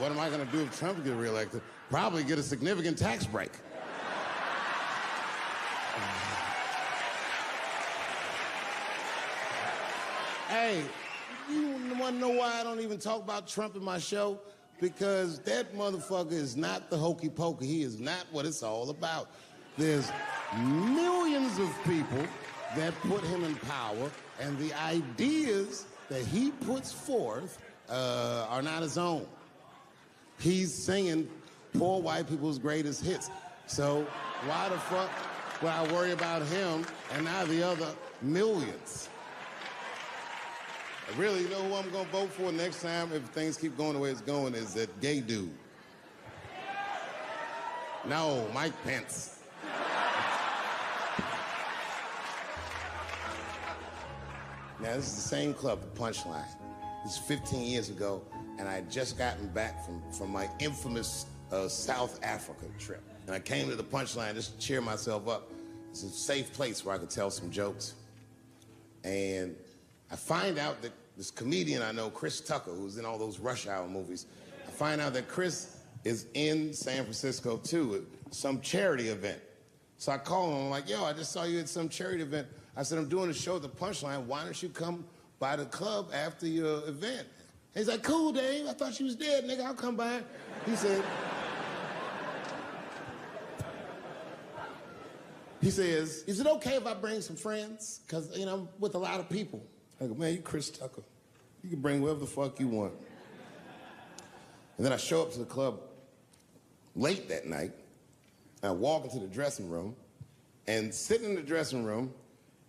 what am I going to do if Trump gets reelected? Probably get a significant tax break. Hey, you want to know why I don't even talk about Trump in my show? Because that motherfucker is not the hokey pokey. He is not what it's all about. There's millions of people that put him in power, and the ideas that he puts forth are not his own. He's singing poor white people's greatest hits. So why the fuck would I worry about him and not the other millions? Really, you know who I'm going to vote for next time if things keep going the way it's going is that gay dude. No, Mike Pence. Now, this is the same club, the Punchline. This is 15 years ago, and I had just gotten back from my infamous South Africa trip. And I came to the Punchline just to cheer myself up. It's a safe place where I could tell some jokes. And I find out that this comedian I know, Chris Tucker, who's in all those Rush Hour movies, I find out that Chris is in San Francisco too at some charity event. So I call him, I'm like, yo, I just saw you at some charity event. I said, I'm doing a show at the Punchline. Why don't you come by the club after your event? He's like, cool, Dave. I thought you was dead, nigga. I'll come by. He says, is it okay if I bring some friends? Because, you know, I'm with a lot of people. I go, man, you Chris Tucker. You can bring whoever the fuck you want. And then I show up to the club late that night. I walk into the dressing room, and sitting in the dressing room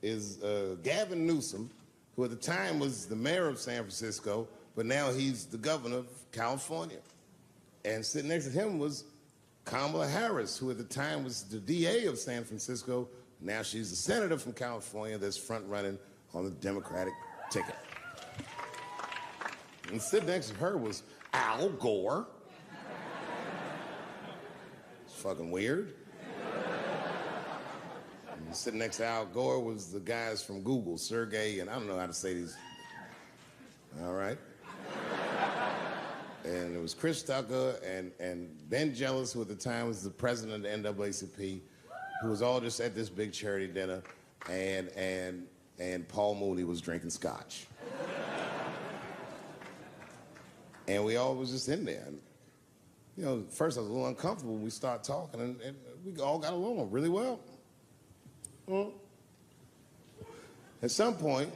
is Gavin Newsom, who at the time was the mayor of San Francisco, but now he's the governor of California. And sitting next to him was Kamala Harris, who at the time was the DA of San Francisco. Now she's the senator from California that's front-running on the Democratic ticket. And sitting next to her was Al Gore. It's fucking weird. And sitting next to Al Gore was the guys from Google, Sergey, and I don't know how to say these. All right. And it was Chris Tucker and Ben Jealous, who at the time was the president of the NAACP, who was all just at this big charity dinner, and Paul Mooney was drinking scotch. And we all was just in there. And, you know, first I was a little uncomfortable when we started talking, and we all got along really well. At some point,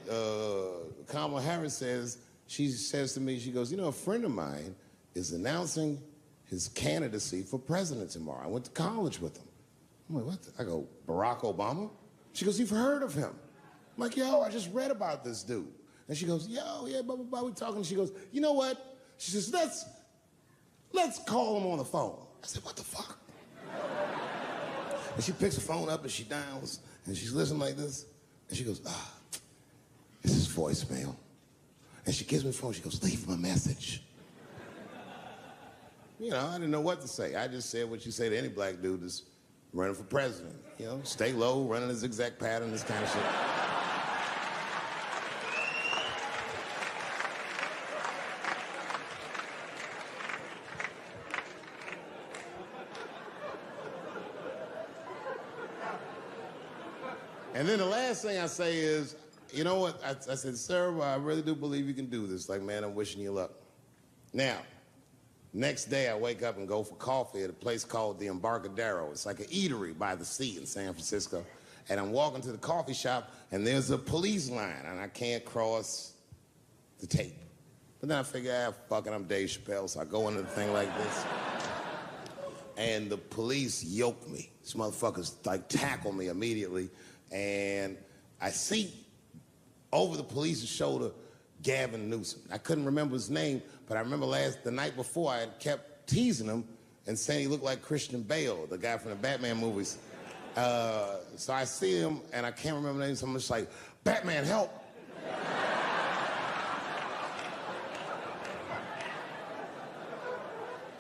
Kamala Harris says to me, she goes, you know, a friend of mine is announcing his candidacy for president tomorrow. I went to college with him. I'm like, what? I go, Barack Obama? She goes, you've heard of him? I'm like, yo, I just read about this dude. And she goes, yo, yeah, blah, blah, blah, we talking. She goes, you know what? She says, let's call him on the phone. I said, what the fuck? And she picks the phone up and she dials and she's listening like this. And she goes, it's his voicemail. And she gives me the phone, she goes, leave him a message. You know, I didn't know what to say. I just said what you say to any black dude that's running for president. You know, stay low, running a zigzag pattern, this kind of shit. And then the last thing I say is, you know what? I said, sir, I really do believe you can do this. Like, man, I'm wishing you luck. Now, next day I wake up and go for coffee at a place called the Embarcadero. It's like an eatery by the sea in San Francisco. And I'm walking to the coffee shop, and there's a police line, and I can't cross the tape. But then I figure, fuck it, I'm Dave Chappelle, so I go into the thing like this. And the police yoke me. These motherfuckers, like, tackle me immediately. And I see over the police's shoulder Gavin Newsom. I couldn't remember his name, but I remember the night before I had kept teasing him and saying he looked like Christian Bale, the guy from the Batman movies. So I see him and I can't remember the name, so I'm just like, Batman, help!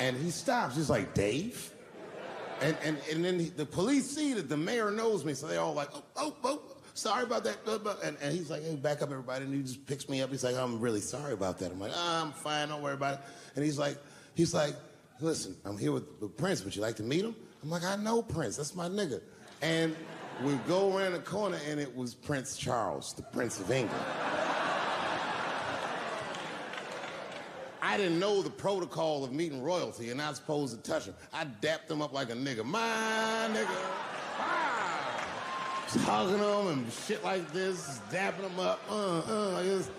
And he stops, he's like, Dave? And then the police see that the mayor knows me, so they all like, oh, sorry about that. And he's like, hey, back up, everybody. And he just picks me up. He's like, I'm really sorry about that. I'm like, I'm fine, don't worry about it. And he's like, He's like, listen, I'm here with Prince. Would you like to meet him? I'm like, I know Prince. That's my nigga. And we go around the corner, and it was Prince Charles, the Prince of England. I didn't know the protocol of meeting royalty. You're not supposed to touch him. I dapped him up like a nigga. My nigga. Ah! Just hugging him and shit like this, dapping him up. Like this.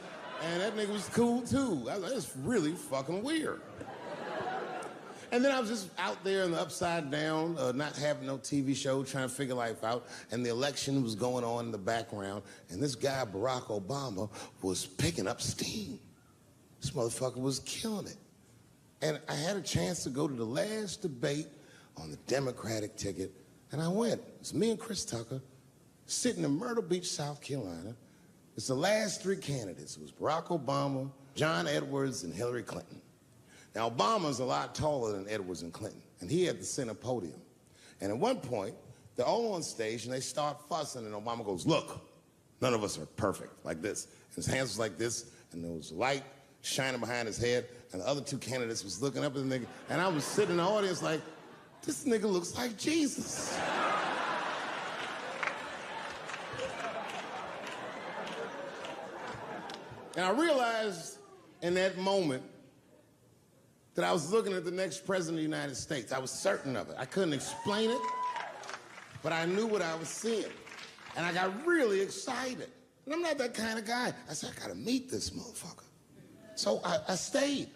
And that nigga was cool, too. I was like, it's really fucking weird. And then I was just out there in the upside down, not having no TV show, trying to figure life out. And the election was going on in the background. And this guy, Barack Obama, was picking up steam. This motherfucker was killing it. And I had a chance to go to the last debate on the Democratic ticket, and I went. It's me and Chris Tucker sitting in Myrtle Beach, South Carolina. It's the last three candidates. It was Barack Obama, John Edwards, and Hillary Clinton. Now, Obama's a lot taller than Edwards and Clinton, and he had the center podium. And at one point, they're all on stage, and they start fussing, and Obama goes, look, none of us are perfect, like this. And his hands was like this, and there was light shining behind his head, and the other two candidates was looking up at the nigga, and I was sitting in the audience like, this nigga looks like Jesus. And I realized in that moment that I was looking at the next president of the United States. I was certain of it. I couldn't explain it, but I knew what I was seeing. And I got really excited. And I'm not that kind of guy. I said, I gotta meet this motherfucker. So I stayed.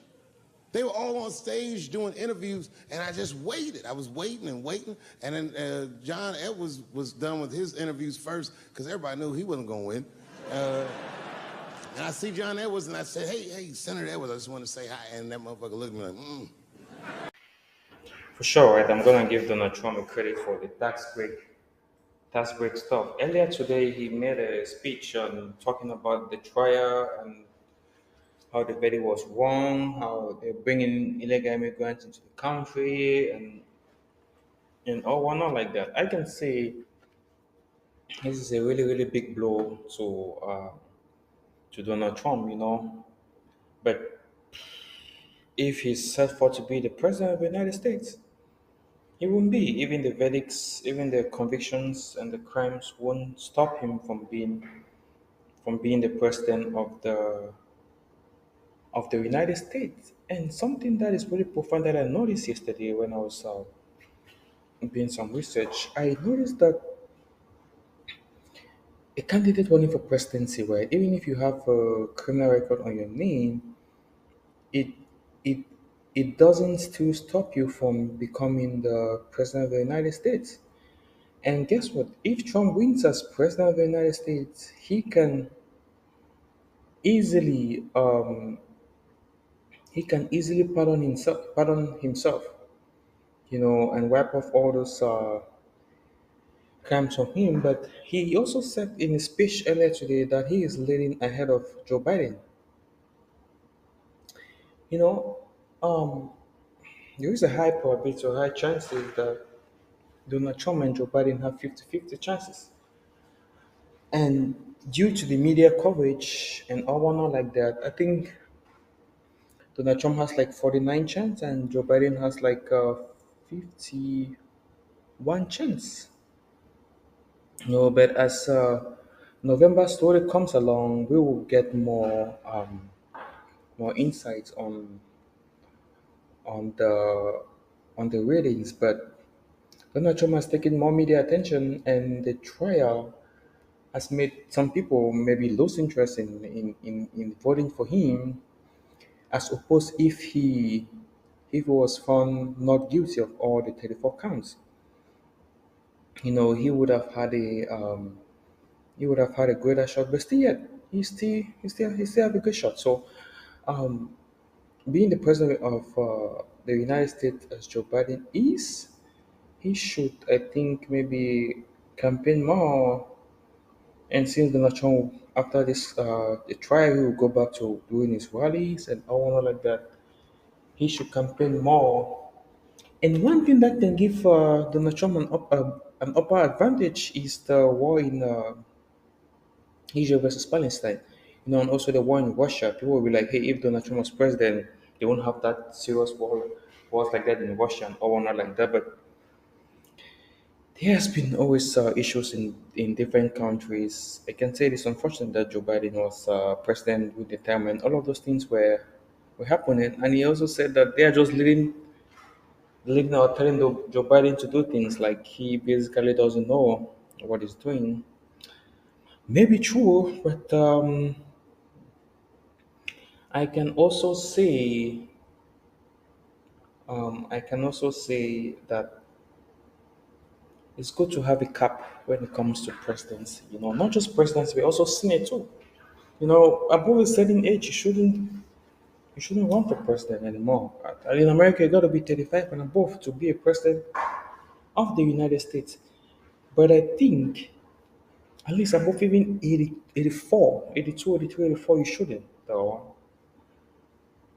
They were all on stage doing interviews, and I just waited. I was waiting and waiting, and then John Edwards was done with his interviews first, because everybody knew he wasn't gonna win. And I see John Edwards, and I said, hey, Senator Edwards, I just want to say hi. And that motherfucker looked at me like, For sure, right? I'm gonna give Donald Trump a credit for the tax break stuff. Earlier today, he made a speech on talking about the trial and how the verdict was wrong, how they're bringing illegal immigrants into the country, and all whatnot like that. I can say this is a really really big blow to Donald Trump, But if he's set for to be the president of the United States, he won't be. Even the verdicts, even the convictions and the crimes won't stop him from being the president of the United States. And something that is really profound that I noticed yesterday when I was doing some research, I noticed that a candidate running for presidency, right, even if you have a criminal record on your name, it it it doesn't still stop you from becoming the president of the United States. And guess what? If Trump wins as president of the United States, easily he can easily pardon himself, and wipe off all those crimes from him. But he also said in his speech earlier today that he is leading ahead of Joe Biden. You know, um, there is a high probability or high chances that Donald Trump and Joe Biden have 50-50 chances. And due to the media coverage and all whatnot like that, I think Donald Trump has like 49 chance and Joe Biden has like 51 chance. But as November slowly comes along, we will get more insights on the on the ratings. But Donald Trump has taken more media attention, and the trial has made some people maybe lose interest in voting for him, as opposed if he was found not guilty of all the 34 counts. He would have had a greater shot, but still yet he still have a good shot. So um, being the president of the United States as Joe Biden is, he should, I think, maybe campaign more. And since Donald Trump, after this the trial, he will go back to doing his rallies and all like that. He should campaign more. And one thing that can give Donald Trump an upper advantage is the war in Israel versus Palestine. And also the war in Russia. People will be like, hey, if Donald Trump was president, They won't have that serious wars like that in Russia or not like that. But there has been always issues in different countries. I can say it's unfortunate that Joe Biden was president with the time and all of those things were happening. And he also said that they are just leading or telling Joe Biden to do things like he basically doesn't know what he's doing. Maybe true, but I can also say I can also say that it's good to have a cap when it comes to presidency. You know, not just presidency, but also Senate too. You know, above a certain age, you shouldn't run for president anymore. In America, you got to be 35 and above to be a president of the United States. But I think at least above even 80, 84, 82, 83, 84, you shouldn't. Though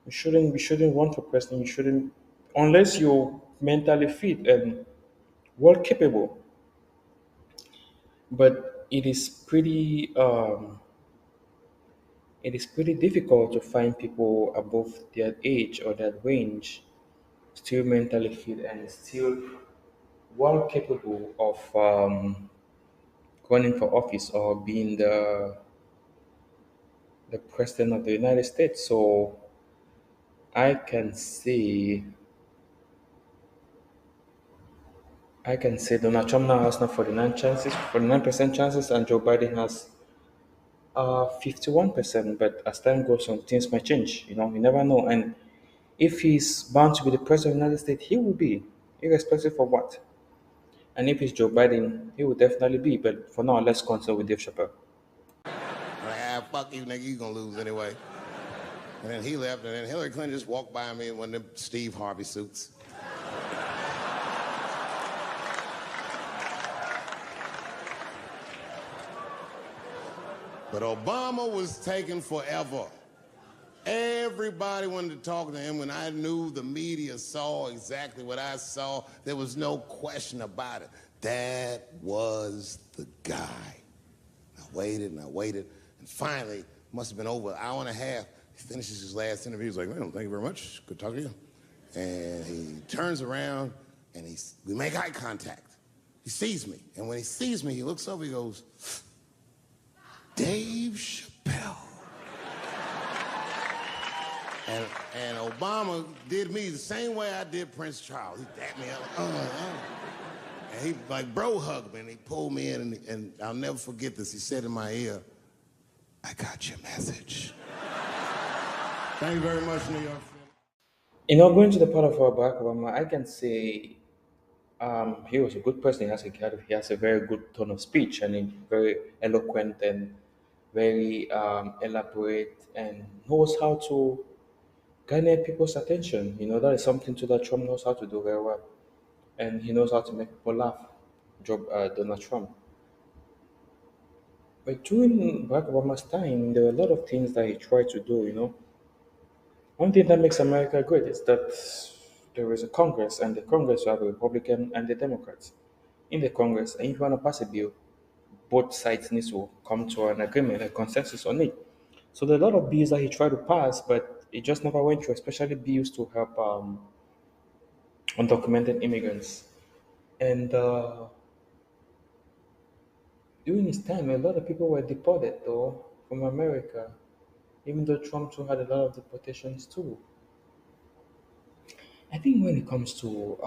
you shouldn't run for president. You shouldn't unless you're mentally fit and well capable. But it is pretty difficult to find people above their age or that range still mentally fit and still well capable of running for office or being the president of the United States. So I can say I can say Donald Trump now has now 49% chances, and Joe Biden has 51%. But as time goes on, things might change. You know, you never know. And if he's bound to be the president of the United States, he will be, irrespective of what. And if it's Joe Biden, he will definitely be. But for now, let's consult with Dave Chappelle. Like, fuck you, nigga, you gonna lose anyway. And then he left, and then Hillary Clinton just walked by me in one of them Steve Harvey suits. But Obama was taking forever. Everybody wanted to talk to him. When I knew the media saw exactly what I saw, there was no question about it. That was the guy. I waited and I waited, and finally, must have been over an hour and a half, he finishes his last interview. He's like, well, thank you very much. Good talking to you. And he turns around, and we make eye contact. He sees me, and when he sees me, he looks over, he goes, Dave Chappelle. And Obama did me the same way I did Prince Charles. He dapped me up. And he like bro hugged me and he pulled me in and I'll never forget this. He said in my ear, I got your message. Thank you very much, New York City. You know, going to the part of Barack Obama, I can say he was a good person. He has a very good tone of speech and he's very eloquent and very elaborate and knows how to garner people's attention. You know, that is something too that Trump knows how to do very well. And he knows how to make people laugh, Donald Trump. But during Barack Obama's time, there were a lot of things that he tried to do, you know. One thing that makes America great is that there is a Congress, and the Congress you have a Republican and the Democrats. In the Congress, and if you want to pass a bill, both sides need to come to an agreement, a consensus on it. So there are a lot of bills that he tried to pass, but it just never went through, especially bills to help undocumented immigrants. And during his time, a lot of people were deported, though, from America, even though Trump too had a lot of deportations, too. I think when it comes to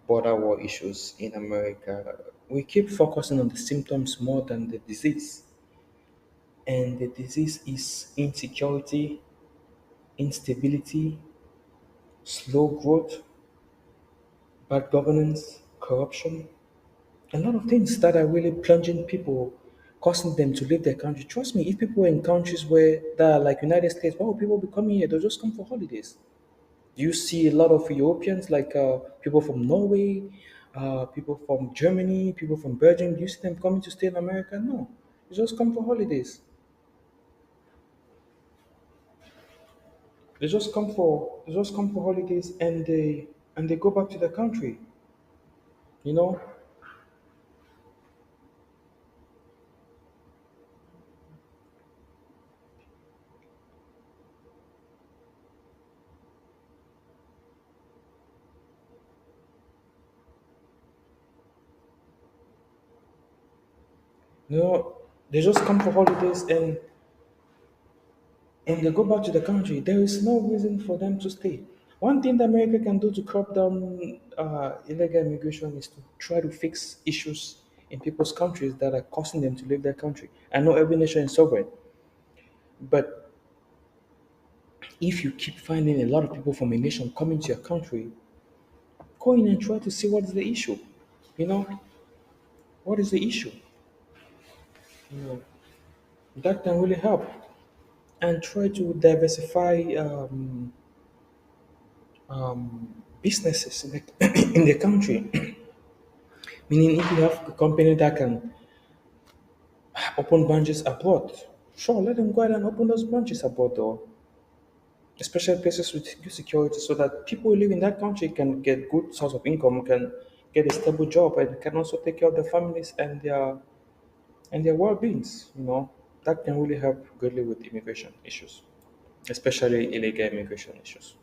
border war issues in America, we keep focusing on the symptoms more than the disease. And the disease is insecurity, instability, slow growth, bad governance, corruption, a lot of things that are really plunging people, causing them to leave their country. Trust me, if people were in countries where that are like United States, why would people be coming here? They'll just come for holidays. You see a lot of Europeans, like people from Norway, people from Germany, people from Belgium. Do you see them coming to stay in America? No, they just come for holidays. They just come for holidays, and they go back to their country. You know, You know, they just come for holidays and they go back to the country. There is no reason for them to stay. One thing that America can do to curb down illegal immigration is to try to fix issues in people's countries that are causing them to leave their country. I know every nation is sovereign, but if you keep finding a lot of people from a nation coming to your country, go in and try to see what is the issue. You know, what is the issue? You know, that can really help. And try to diversify businesses in the, in the country. Meaning, if you have a company that can open branches abroad, sure, let them go ahead and open those branches abroad, though, especially places with good security, so that people who live in that country can get good source of income, can get a stable job, and can also take care of their families and their well-beings. You know, that can really help greatly with immigration issues, especially illegal immigration issues.